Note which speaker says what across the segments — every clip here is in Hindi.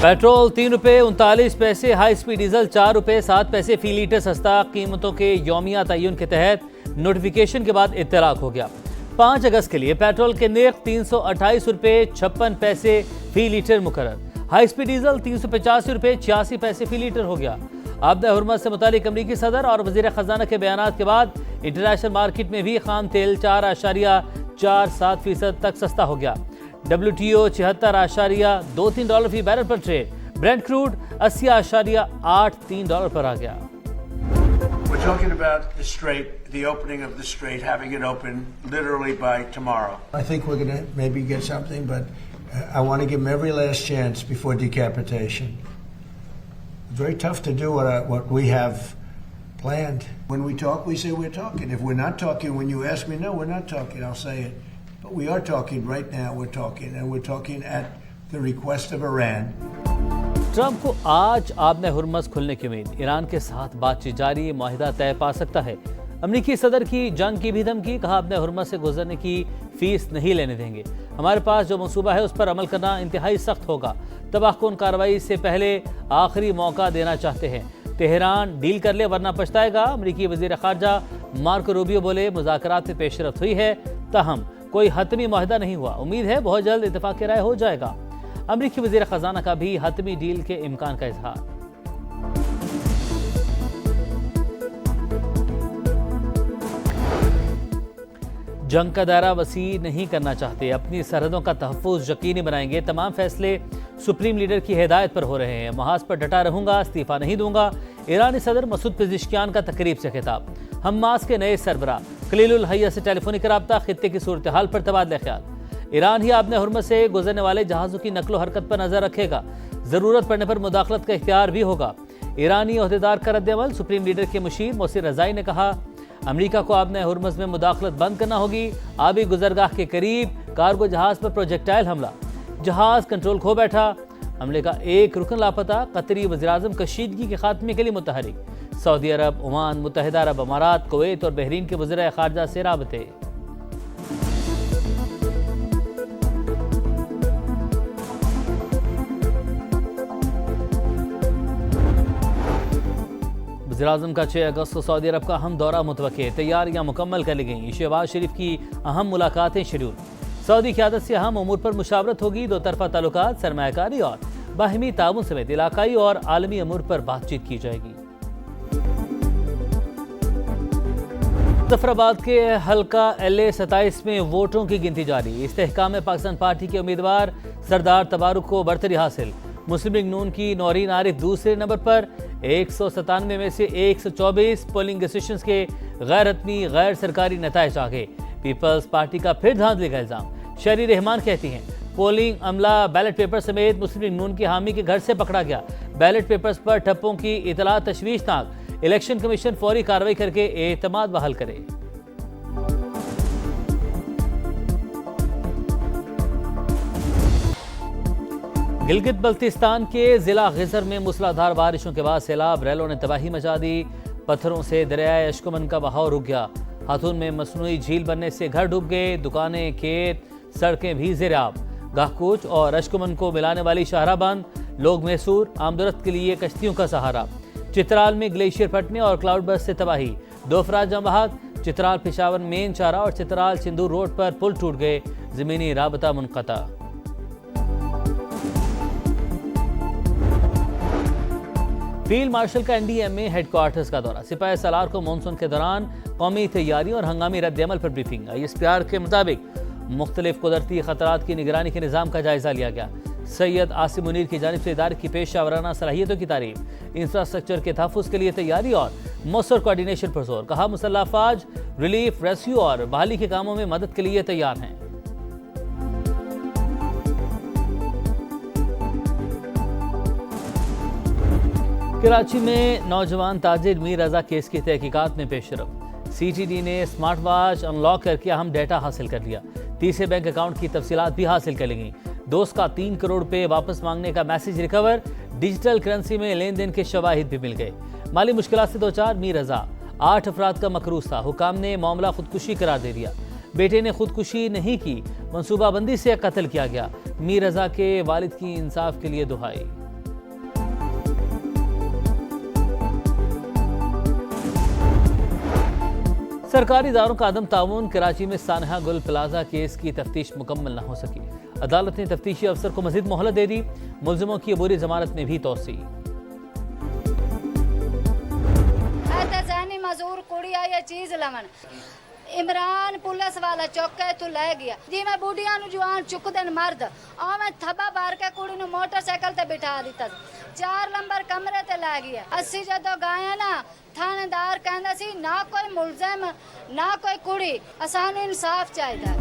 Speaker 1: पेट्रोल 3 रुपये 39 पैसे, हाई स्पीड डीजल 4 रुपये 7 पैसे फी लीटर सस्ता। कीमतों के यौमिया तय्युन के तहत नोटिफिकेशन के बाद इत्तलाक हो गया। 5 अगस्त के लिए पेट्रोल के नर्ख 328 रुपये 56 पैसे फी लीटर मुकर्रर। हाई स्पीड डीजल 385 रुपये 86 पैसे फी लीटर हो गया। आपदा हुर्मत से मुतालिक अमरीकी सदर और वजीर खजाना के बयानात के बाद इंटरनेशनल मार्केट में भी खाम तेल 4.47% तक सस्ता हो गया। WTO $76.23 फी बैरल पर ट्रेड। ब्रेंट क्रूड $80.83 पर आ गया।
Speaker 2: We're talking about the Strait, the opening of the Strait, having it open literally by tomorrow.
Speaker 3: I think we're going to maybe get something, but I want to give them every last chance before decapitation. It's very tough to do what we have planned. When we talk, we say we're talking. If we're not talking, when you ask me, no, we're not talking, I'll say it. But we are talking right now, we're talking, and we're talking at the request of Iran.
Speaker 1: Trump को आज आपने हुर्मस खुलने की उम्मीद। ईरान के साथ बातचीत जारी, माहिदा तय पा सकता है। अमरीकी सदर की जंग की भी धमकी, कहा अपने हुर्मस से गुजरने की फीस नहीं लेने देंगे। हमारे पास जो मंसूबा है उस पर अमल करना इंतहाई सख्त होगा। तबाहकुन कार्रवाई से पहले आखिरी मौका देना चाहते हैं। तेहरान डील कर ले वरना पछताएगा। अमरीकी वजीर खारजा मार्को रूबियो बोले मुज़ाकरात में पेशरफ्त हुई है, ताहम कोई हतमी माहिदा नहीं हुआ। उम्मीद है बहुत जल्द इत्तफाक राय हो जाएगा। अमरीकी वजीर खजाना का भी हतमी डील के इम्कान का इजहार। जंग का दायरा वसी नहीं करना चाहते, अपनी सरहदों का तहफ़्फ़ुज़ यकीनी बनाएंगे। तमाम फैसले सुप्रीम लीडर की हिदायत पर हो रहे हैं। महाज पर डटा रहूंगा, इस्तीफा नहीं दूंगा। ईरानी सदर मसूद पेज़ेश्कियान का तकरीब से खिताब। हमास के नए सरबराह खलीलुल हैया से टेलीफोनिक रब्ता, खित्ते की सूरत हाल पर तबादला ख्याल। ईरान ही आपने हुर्मत से गुजरने वाले जहाज़ों की नकलो हरकत पर नजर रखेगा। जरूरत पड़ने पर मुदाखलत का इख्तियार भी होगा। ईरानी ओहदेदार का रद्द-ए-अमल। सुप्रीम लीडर के मुशीर मोहसिन रज़ाई ने कहा अमरीका को आपने हुर्मस में मुदाखलत बंद करना होगी। आबी गुजरगाह के करीब कार्गो जहाज पर प्रोजेक्टाइल हमला, जहाज कंट्रोल खो बैठा। हमले का एक रुकन लापता। कतरी वज़ीर-ए-आज़म कशीदगी के खात्मे के लिए मुतहरिक। सऊदी अरब, ओमान, मुत्तहिदा अरब अमारात, कुवैत और बहरीन के वज़ीर ख़ारजा से राबते। वज़ीर-ए-आज़म का 6 अगस्त को सऊदी अरब का अहम दौरा मुतवक्के। तैयारियां मुकम्मल कर ली गईं। शहबाज शरीफ की अहम मुलाकातें शेड्यूल। सऊदी क़यादत से अहम अमूर पर मुशावरत होगी। दो तरफ़ा ताल्लुकात, सरमायाकारी और बाहिमी ताउन समेत इलाकाई और आलमी अमूर पर बातचीत की जाएगी। मुज़फ़्फ़राबाद के हल्का LA-27 में वोटों की गिनती जारी। इस्तेहकाम में पाकिस्तान पार्टी के उम्मीदवार सरदार तबारुक को बरतरी हासिल। मुस्लिम लीग नून की नौरीन आरिफ दूसरे नंबर पर। 197 में से 124 पोलिंग स्टेशन के गैर हतमी गैर सरकारी नताइज आ गए। पीपल्स पार्टी का फिर धांधली का इल्जाम। शरी रहमान कहती हैं पोलिंग अमला बैलेट पेपर समेत मुस्लिम लीग नून के हामी के घर से पकड़ा गया। बैलेट पेपर्स पर ठप्पों की इतला तशवीशनाक। इलेक्शन कमीशन फौरी कार्रवाई करके एतमाद बहाल करे। गिलगित बल्तिस्तान के जिला गिजर में मूसलाधार बारिशों के बाद सैलाब रैलों ने तबाही मचा दी। पत्थरों से दरियाए अशकुमन का बहाव रुक गया। हाथून में मसनूई झील बनने से घर डूब गए। दुकानें, खेत, सड़कें भी ज़ेर-ए-आब। गाहकोच और अशकुमन को मिलाने वाली शाहरा बंद। लोग मैसूर आमदरफ्त के लिए कश्तियों का सहारा। चित्राल में ग्लेशियर फटने और क्लाउड बर्स्ट से तबाही। 2 अफराद जाम बहक। चित्राल पेशावर मेन चारा और चित्राल सिंदूर रोड पर पुल टूट गए। ज़मीनी राबता मुनक़ता। फील्ड मार्शल का NDMA हेडक्वार्टर्स का दौरा। सिपाही सालार को मानसून के दौरान कौमी तैयारियों और हंगामी रद्द-ए-अमल पर ब्रीफिंग। ISPR के मुताबिक मुख्तलिफ कुदरती खतरात की निगरानी के निज़ाम का जायजा लिया गया। सैयद आसिम मुनीर की जानिब से इदारे की पेशा वराना सलाहियतों की तारीफ। इंफ्रास्ट्रक्चर के तहफ़्फ़ुज़ के लिए तैयारी और मौसर कोऑर्डिनेशन पर जोर। कहा मुसल्लह अफ़वाज रिलीफ, रेस्क्यू और बहाली के कामों में मदद के लिए तैयार हैं। कराची में नौजवान ताजिर मीर रजा केस की तहकीकात में पेशरफ। CTD ने स्मार्ट वॉच अनलॉक करके अहम डेटा हासिल कर लिया। तीसरे बैंक अकाउंट की तफसीलात भी हासिल कर ली गई। दोस्त का 3 करोड़ रुपए वापस मांगने का मैसेज रिकवर। डिजिटल करेंसी में लेन देन के शवाहिद भी मिल गए। माली मुश्किलात से 2 4 मीर रजा। 8 अफराद का मकरूज था। हुकाम ने मामला खुदकुशी करार दे दिया। बेटे ने खुदकुशी नहीं की, मंसूबाबंदी से कत्ल किया गया। मीर रजा के वालिद की इंसाफ के लिए दुहाई। सरकारी इदारों का अदम ताउन, कराची में सानहा गुल प्लाजा केस की तफ्तीश मुकम्मल न हो सकी। अदालत ने तफ्तीशी अफसर को मजीद मोहलत दे दी। मुलजिमों की अबूरी जमानत में भी तोसी।
Speaker 4: मजूर कुड़िया ये चीज लवन इमरान पुलिस वाला चौके तू लै गया जिवें बुढ़िया नु जवान चुक देन मर्द ओवें थब्बा बार के कुड़ी नु मोटरसाइकिल ते बिठा दिता। 4 नंबर कमरे ते लै गया। अस्सी जदों गए ना थानेदार कहंदा सी ना कोई मुलजिम ना कोई कुड़ी, असानू इंसाफ चाहिए।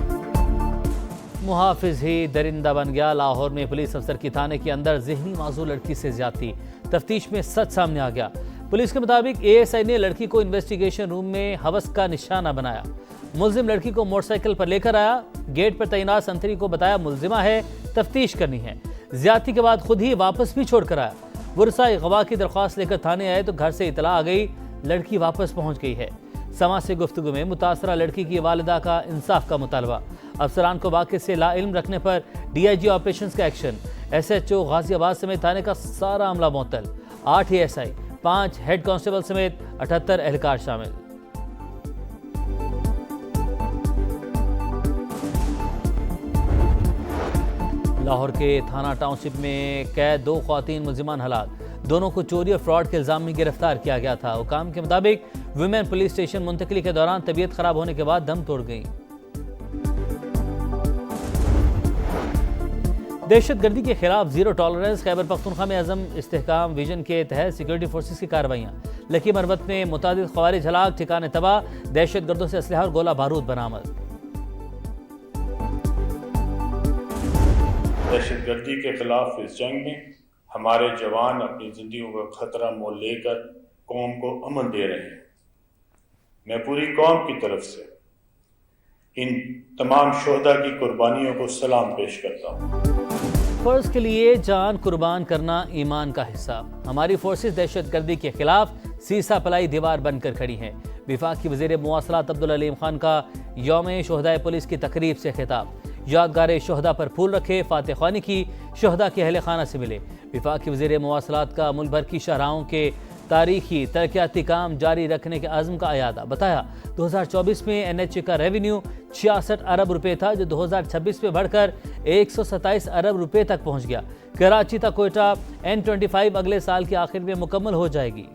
Speaker 1: मुहाफिज ही दरिंदा बन गया। लाहौर में पुलिस अफसर की थाने के अंदर जहनी माजूर लड़की से ज्यादती। तफ्तीश में सच सामने आ गया। पुलिस के मुताबिक एएसआई ने लड़की को इन्वेस्टिगेशन रूम में हवस का निशाना बनाया। मुलजिम लड़की को मोटरसाइकिल पर लेकर आया। गेट पर तैनात संतरी को बताया मुलजिमा है, तफ्तीश करनी है। ज्यादती के बाद खुद ही वापस भी छोड़ कर आया। वरसाई गवाह की दरख्वास्त लेकर थाने आए तो घर से इतला आ गई लड़की वापस पहुंच गई है। समाज से गुफ्तगू में मुतासरा लड़की की वालिदा का इंसाफ का मुतालबा। अफसरान को वाक़े से लाइल्म रखने पर डीआईजी ऑपरेशंस का एक्शन। एसएचओ गाजियाबाद समेत थाने का सारा अमला मुअत्तल। 8 एएसआई, 5 हेड कांस्टेबल समेत 78 एहलकार शामिल। लाहौर के थाना टाउनशिप में कैद 2 ख्वातीन मुलजिमान हलाक। दोनों को चोरी और फ्रॉड के इल्जाम में गिरफ्तार किया गया था। हुकाम के मुताबिक वुमेन पुलिस स्टेशन मुंतकिली के दौरान तबीयत खराब होने के बाद दम तोड़ गई। दहशतगर्दी के खिलाफ जीरो टॉलरेंस। खैबर पख्तूनख्वा में अज़म इस्तेहकाम विजन के तहत सिक्योरिटी फोर्सेस की कार्रवाइयाँ। लकी मरबत में मुतादिद ख़वारिज हलाक, ठिकाने तबाह। दहशतगर्दों से असलहा और गोला बारूद बरामद।
Speaker 5: दहशतगर्दी के खिलाफ इस जंग में हमारे जवान अपनी जिंदगियों का खतरा मोल लेकर कौम को अमन दे रहे हैं। मैं पूरी कौम की तरफ से इन तमाम शोहदा की कुर्बानियों को सलाम पेश करता हूँ।
Speaker 1: फर्ज के लिए जान कुर्बान करना ईमान का हिस्सा। हमारी फोर्सेस दहशतगर्दी के खिलाफ सीसा पलाई दीवार बनकर खड़ी हैं। विफाक की वज़ीर मुवासलात अब्दुल अलीम खान का यौम शोहदा पुलिस की तकरीब से खिताब। यादगार शोहदा पर फूल रखे, फातह ख्वानी की, शोहदा के अहल खाना से मिले। विफाक की वज़ीर मुवासलात का मुल्क भर की शाहराहों के तारीखी तरक्याती काम जारी रखने के आज़म का अयादा। बताया 2024 में एनएचए का रेवेन्यू 66 अरब रुपए था, जो 2026 में बढ़कर 127 अरब रुपए तक पहुंच गया। कराची तक कोयटा N25 अगले साल के आखिर में मुकम्मल हो जाएगी।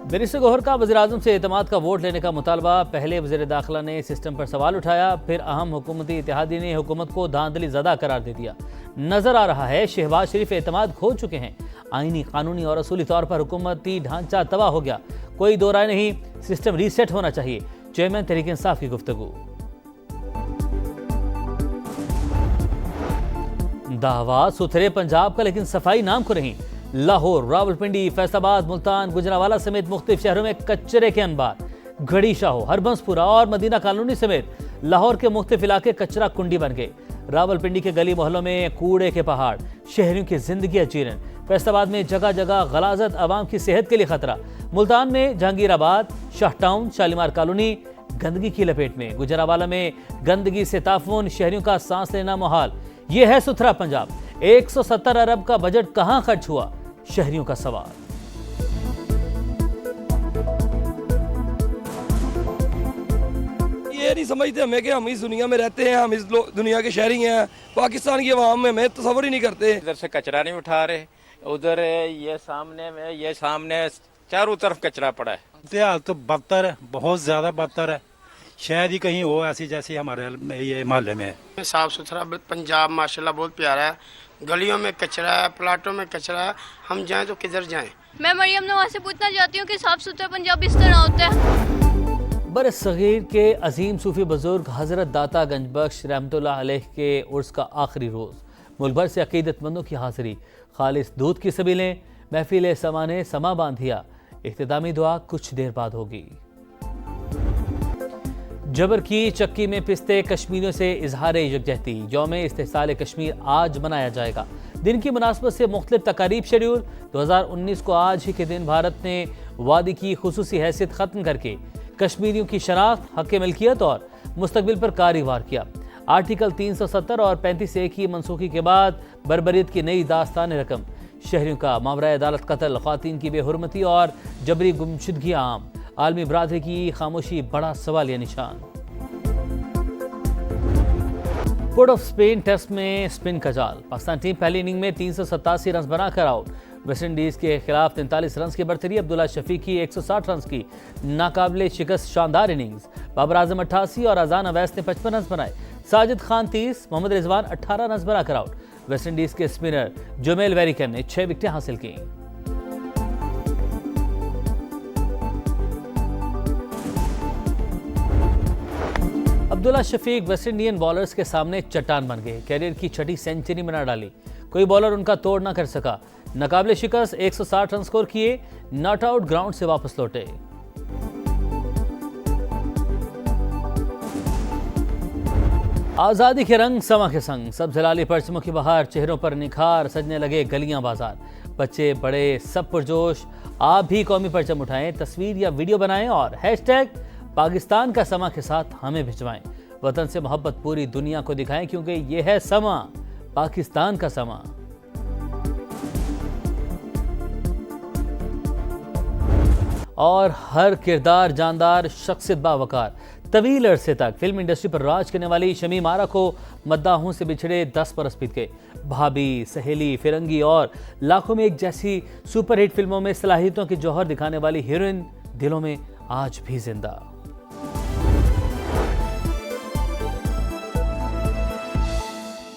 Speaker 1: बैरिस्टर गौहर का वज़ीर-ए-आज़म से एतमाद का वोट लेने का मुतालबा। पहले वज़ीर दाखिला ने सिस्टम पर सवाल उठाया, फिर अहम हुकूमती इत्तेहादी ने हुकूमत को धांधली ज़दा करार दे दिया। नजर आ रहा है शहबाज शरीफ एतमाद खो चुके हैं। आईनी, कानूनी और असूली तौर पर हुकूमती ढांचा तबाह हो गया। कोई दो राय नहीं, सिस्टम रीसेट होना चाहिए। चेयरमैन तहरीक इंसाफ की गुफ्तगू। दावा सुथरे पंजाब का, लेकिन सफाई नाम को नहीं। लाहौर, रावलपिंडी, फैसलाबाद, मुल्तान, गुजरावाला समेत मुख्तलिफ शहरों में कचरे के अनबार। घड़ी शाहो, हरबंसपुरा और मदीना कॉलोनी समेत लाहौर के मुख्तलिफ इलाके कचरा कुंडी बन गए। रावलपिंडी के गली मोहल्लों में कूड़े के पहाड़, शहरियों की जिंदगी अचीरन। फैसलाबाद में जगह जगह गलाजत, आवाम की सेहत के लिए खतरा। मुल्तान में जहांगीराबाद, शाहटाउन, शालीमार कॉलोनी गंदगी की लपेट में। गुजरावाला में गंदगी से ताफून, शहरियों का सांस लेना मुहाल। ये है सुथरा पंजाब। 170 अरब का बजट कहां खर्च हुआ, शहरियों का सवाल।
Speaker 6: ये नहीं समझते हमें कि हम इस दुनिया में रहते हैं, हम इस दुनिया के शहरी हैं। पाकिस्तान की आवाम में हमें तस्वर ही नहीं करते।
Speaker 7: इधर से कचरा नहीं उठा रहे, उधर ये सामने चारों तरफ कचरा पड़ा है।
Speaker 8: हाल तो बदतर है, बहुत ज्यादा बदतर है। शायद ही कहीं हो ऐसी जैसी हमारे ये मोहल्ले में है।
Speaker 9: साफ सुथरा पंजाब माशाल्लाह बहुत प्यारा है। गलियों में कचरा है, प्लाटों में कचरा है, हम जाएं तो किधर जाएं।
Speaker 10: मैं मरियम नवाज से पूछना चाहती हूँ कि साफ सुथरा पंजाब इस तरह होता है।
Speaker 1: बरसगीर के अजीम सूफी बुजुर्ग हजरत दाता गंजबख्श रहमतुल्लाह अलैह के उर्स का आखिरी रोज़। मुल्क भर से अकीदतमंदों की हाजिरी। खालिस दूध की सबीलें, महफिल समा ने समा बांधिया। इख्तितामी दुआ कुछ देर बाद होगी। जबर की चक्की में पिसते कश्मीरियों से इजहार यकजहती। यौम इस्तेहसाल कश्मीर आज मनाया जाएगा। दिन की मुनासबत से मुख्तलिफ तकारीब शेड्यूल। 2019 को आज ही के दिन भारत ने वादी की खुसूसी हैसियत ख़त्म करके कश्मीरियों की शनाख्त, हक़ मिल्कियत और मुस्तकबिल पर कार्यवार किया। आर्टिकल 370 और 35(1) की मनसूखी के बाद बर्बरियत की नई दास्तान रकम। शहरियों का मामला अदालत कत्ल, ख्वातीन की बेहुरमती और जबरी गुमशुदगियां आम। आलमी बरादरी की खामोशी बड़ा सवालिया निशान। पोर्ट ऑफ स्पेन टेस्ट में स्पिन का जाल। पाकिस्तान टीम पहली इनिंग में 387 रन बनाकर आउट। वेस्टइंडीज के खिलाफ 43 रन की बढ़तरी। अब्दुल्ला शफीक की 160 रन की नाकाबिले शिकस्त शानदार इनिंग्स। बाबर आजम 88 और अजान अवैस ने 55 रन बनाए। साजिद खान 30, मोहम्मद रिजवान 18 रन बनाकर आउट। वेस्टइंडीज के स्पिनर जोमेल वेरिकन ने 6 विकेटें हासिल की। Abdullah Shafique West Indian bowlers के सामने चट्टान बन गए। कैरियर की छठी सेंचुरी बना डाली, कोई बॉलर उनका तोड़ ना कर सका। नाकाबिले शिकस्त 160 रन स्कोर किए, नॉट आउट ग्राउंड से वापस लौटे। आजादी के रंग समा के संग, सब जलाली परचमों की बहार, चेहरों पर निखार, सजने लगे गलियां बाजार। बच्चे बड़े सब पुरजोश। आप भी कौमी परचम उठाएं, तस्वीर या वीडियो बनाएं और हैशटैग पाकिस्तान का समा के साथ हमें भिजवाएं। वतन से मोहब्बत पूरी दुनिया को दिखाएं, क्योंकि ये है समा, पाकिस्तान का समा। और हर किरदार जानदार, शख्सियत बावकार। तवील अरसे तक फिल्म इंडस्ट्री पर राज करने वाली शमीम आरा को मद्दाहों से बिछड़े 10 बरस बीत गए। भाभी, सहेली, फिरंगी और लाखों में एक जैसी सुपरहिट फिल्मों में सलाहियतों के जौहर दिखाने वाली हीरोइन दिलों में आज भी जिंदा।